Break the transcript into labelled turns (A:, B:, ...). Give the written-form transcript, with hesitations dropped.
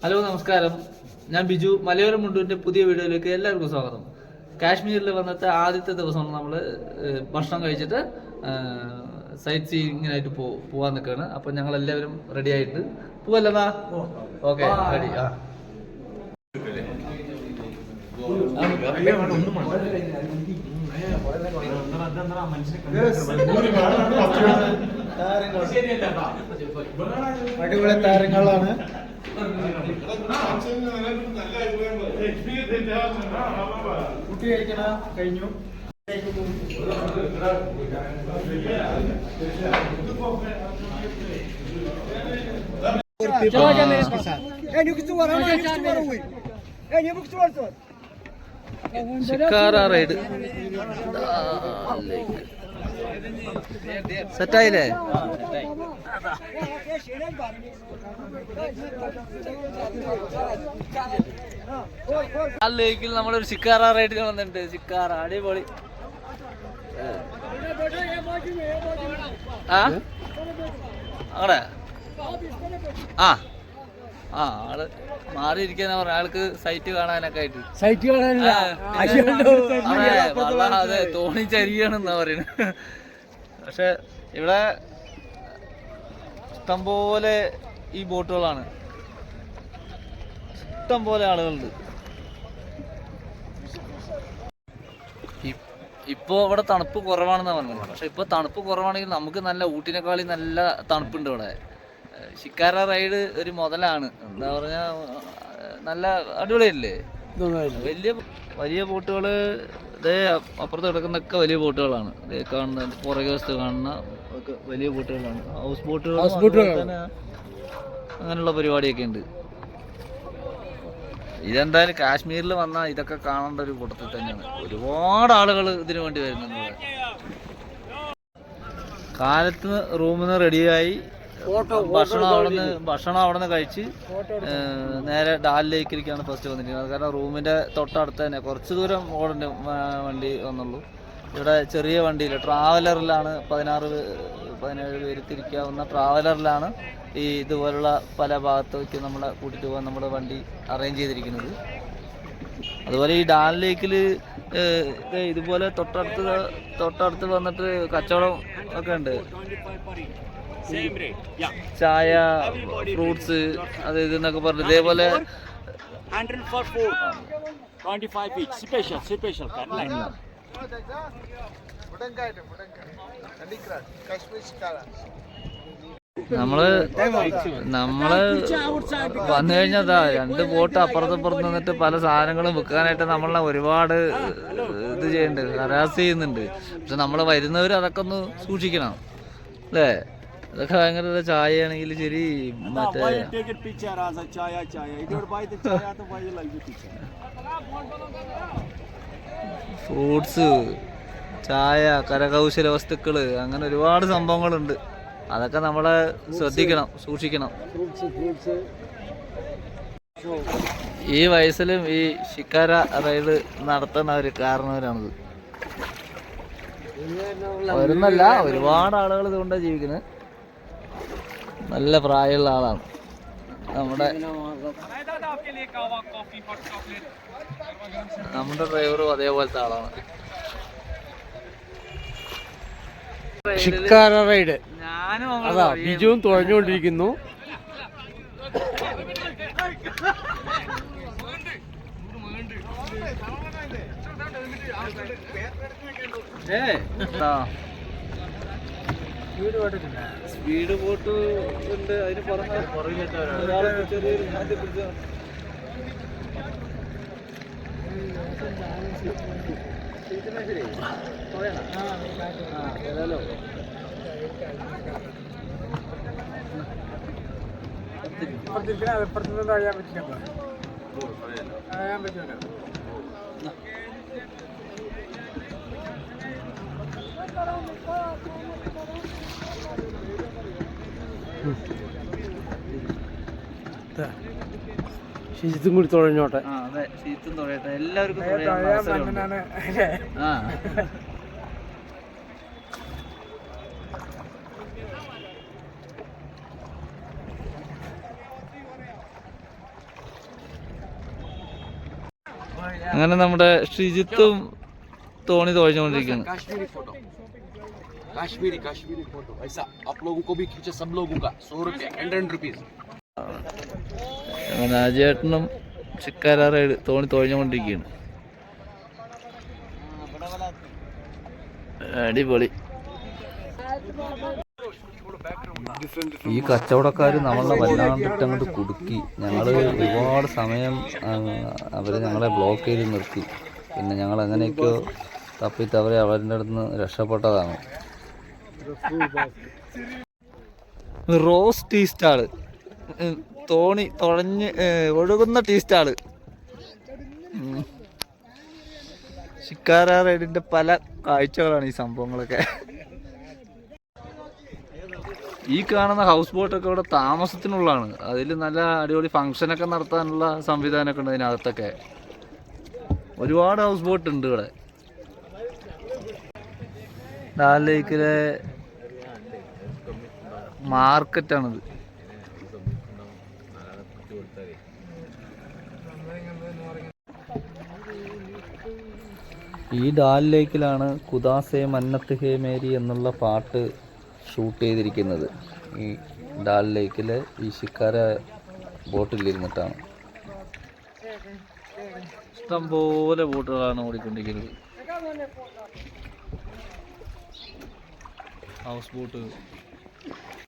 A: Hello നമസ്കാരം, ഞാൻ ബിജു. മലയോരം മുണ്ടുവിന്റെ പുതിയ വീഡിയോയിലേക്ക് എല്ലാവർക്കും സ്വാഗതം. കാശ്മീരിൽ വന്നിട്ട് ആദ്യത്തെ ദിവസമാണ് നമ്മൾ ഭക്ഷണം കഴിച്ചിട്ട് സൈറ്റ് സീയിങ്ങിനായിട്ട് പോവാൻ നിൽക്കുകയാണ്. അപ്പം ഞങ്ങൾ എല്ലാവരും റെഡി ആയിട്ട് പോവല്ലതാ. Okay, ready.
B: അടിപൊളി താരങ്ങളാണ്. കുട്ടി കഴിക്കണ കഴിഞ്ഞു.
A: ഷിക്കാര റൈഡ് സെറ്റായില്ലേ? ആ ലേക്കിൽ നമ്മളൊരു ഷിക്കാര റൈഡിന് വന്നിട്ടുണ്ട്. ഷിക്കാര അടിപൊളി. അവിടെ ആള് മാറിയിരിക്കാന്ന് പറഞ്ഞ ആൾക്ക് സൈറ്റ് കാണാനൊക്കെ ആയിട്ട്. അതെ, തോണി ചരിയാണെന്നാ പറയുന്നത്. പക്ഷെ ഇവിടെ ഇഷ്ടംപോലെ ഈ ബോട്ടുകളാണ്, ഇഷ്ടംപോലെ ആളുകളുണ്ട്. ഇപ്പോ ഇവിടെ തണുപ്പ് കുറവാണെന്നാ പറഞ്ഞത്. പക്ഷെ ഇപ്പൊ തണുപ്പ് കുറവാണെങ്കിൽ നമുക്ക് നല്ല ഊട്ടിനെക്കാളി നല്ല തണുപ്പുണ്ട് ഇവിടെ. ഷിക്കാര റൈഡ് ഒരു മുതലാണ്. എന്താ പറഞ്ഞാ നല്ല അടിപൊളിയല്ലേ? വലിയ വലിയ ബോട്ടുകള് ഇതേ അപ്പുറത്ത് കിടക്കുന്നൊക്കെ വലിയ ബോട്ടുകളാണ്. ഇതേ കാണുന്ന പുറകെ വശത്ത് കാണുന്ന ഒക്കെ വലിയ ബോട്ടുകളാണ്. ഹൗസ് ബോട്ടുകൾ അങ്ങനെയുള്ള പരിപാടിയൊക്കെ ഉണ്ട്. ഇതെന്തായാലും കാശ്മീരിൽ വന്നാൽ ഇതൊക്കെ കാണേണ്ട ഒരു കൂട്ടത്തിൽ തന്നെയാണ്. ഒരുപാട് ആളുകൾ ഇതിനു വേണ്ടി വരുന്നുണ്ട്. കാലത്ത് റൂമിൽ നിന്ന് റെഡിയായി ഭക്ഷണം അവിടെ നിന്ന് കഴിച്ച് നേരെ ഡാൽ ലേക്കിലേക്കാണ് ഫസ്റ്റ് വന്നിരിക്കുന്നത്. കാരണം റൂമിന്റെ തൊട്ടടുത്ത് തന്നെ കുറച്ച് ദൂരം ഓടേണ്ട വണ്ടി വന്നുള്ളൂ. ഇവിടെ ചെറിയ വണ്ടിയിൽ ട്രാവലറിലാണ് 16-17 പേര് തിരിക്കാവുന്ന ട്രാവലറിലാണ് ഈ ഇതുപോലുള്ള പല ഭാഗത്തേക്ക് നമ്മളെ കൂട്ടിയിട്ട് പോകാൻ നമ്മുടെ വണ്ടി അറേഞ്ച് ചെയ്തിരിക്കുന്നത്. അതുപോലെ ഈ ഡാൽ ലേക്കിൽ ഇതുപോലെ തൊട്ടടുത്ത് വന്നിട്ട് കച്ചവടം ഒക്കെ ഉണ്ട്. ചായ, ഫ്രൂട്ട്സ്, അത് ഇതെന്നൊക്കെ പറഞ്ഞു. ഇതേപോലെ നമ്മള് വന്നു കഴിഞ്ഞാ 2 ബോട്ട് അപ്പുറത്ത് നിന്നിട്ട് പല സാധനങ്ങളും വിൽക്കാനായിട്ട് നമ്മളെ ഒരുപാട് ഇത് ചെയ്യുന്നുണ്ട്, ഹരാസ് ചെയ്യുന്നുണ്ട്. പക്ഷെ നമ്മള് വരുന്നവര് അതൊക്കെ ഒന്ന് സൂക്ഷിക്കണം അല്ലേ? അതൊക്കെ ഭയങ്കര ചായയാണെങ്കിൽ ശരി, മറ്റേ ഫ്രൂട്ട്സ്, ചായ, കരകൗശല വസ്തുക്കള്, അങ്ങനെ ഒരുപാട് സംഭവങ്ങളുണ്ട്. അതൊക്കെ നമ്മളെ ശ്രദ്ധിക്കണം, സൂക്ഷിക്കണം. ഈ വയസ്സിലും ഈ ഷിക്കാര റൈഡ് നടത്തുന്നവര് കാരണവരാണിത്. വരുന്നല്ല, ഒരുപാട് ആളുകൾ ഇതുകൊണ്ടാണ് ജീവിക്കുന്നത്. നല്ല പ്രായമുള്ള ആളാണ് നമ്മുടെ ഡ്രൈവറും അതേപോലത്തെ ആളാണ്.
B: ഷിക്കാര റൈഡ്
A: ഞാനും
B: അതാ ബിജുവും തുഴഞ്ഞുകൊണ്ടിരിക്കുന്നു.
A: സ്പീഡ് ബോട്ട് ഉണ്ട്. അതിന് ചെറിയൊരു മാറ്റി പിടിച്ച
B: കഴിയാൻ പറ്റില്ല. ശീത്തും കൂടി തുഴഞ്ഞോട്ടെ.
A: അതെ, ശീത്തും തുഴയട്ടെ. എല്ലാവർക്കും അങ്ങനെ നമ്മുടെ ശ്രീജിത്തും തോണി തുഴഞ്ഞുകൊണ്ടിരിക്കുന്നു.
C: कश्मीरी फोटो ऐसा आप लोगों को भी खींचे सब लोगों का 100 रुपया 100 रुपीज.
A: അങ്ങനെ അജയേട്ടനും ചിക്കാരാറ് തോണി തുഴഞ്ഞുകൊണ്ടിരിക്കുകയാണ്. അടിപൊളി. ഈ കച്ചവടക്കാർ നമ്മളെ വല്ലാണ്ടിട്ട് അങ്ങോട്ട് കുടുക്കി. ഞങ്ങൾ ഒരുപാട് സമയം അവർ ഞങ്ങളെ ബ്ലോക്ക് ചെയ്ത് നിർത്തി. പിന്നെ ഞങ്ങൾ എങ്ങനെയൊക്കെയോ തപ്പിത്തവരെ അവരുടെ അടുത്ത് നിന്ന് രക്ഷപ്പെട്ടതാണ്. റോസ് ടീ സ്റ്റാള്, തോണി തുഴഞ്ഞ് ഒഴുകുന്ന ടീ സ്റ്റാള്, ഷിക്കാര റൈഡിന്റെ പല കാഴ്ചകളാണ് ഈ സംഭവങ്ങളൊക്കെ. ഈ കാണുന്ന ഹൗസ് ബോട്ടൊക്കെ ഇവിടെ താമസത്തിനുള്ളതാണ്. അതിൽ നല്ല അടിപൊളി ഫങ്ഷനൊക്കെ നടത്താനുള്ള സംവിധാനമൊക്കെ ഉണ്ട് ഇതിനകത്തൊക്കെ. ഒരുപാട് ഹൗസ് ബോട്ട് ഉണ്ട് ഇവിടെ. ഡാൽ ലേക്കിലെ മാർക്കറ്റാണിത്. ഈ ഡാൽ ലേക്കിലാണ് ഖുദാസെ മന്നത്ത് ഹേ മേരി എന്നുള്ള പാട്ട് ഷൂട്ട് ചെയ്തിരിക്കുന്നത്. ഈ ഡാൽ ലേക്കിലെ ഈ ശിക്കാര ബോട്ടിലിരുന്നിട്ടാണ്. ഇഷ്ടംപോലെ ബോട്ടുകളാണ് ഓടിക്കൊണ്ടിരിക്കുന്നത്. House boat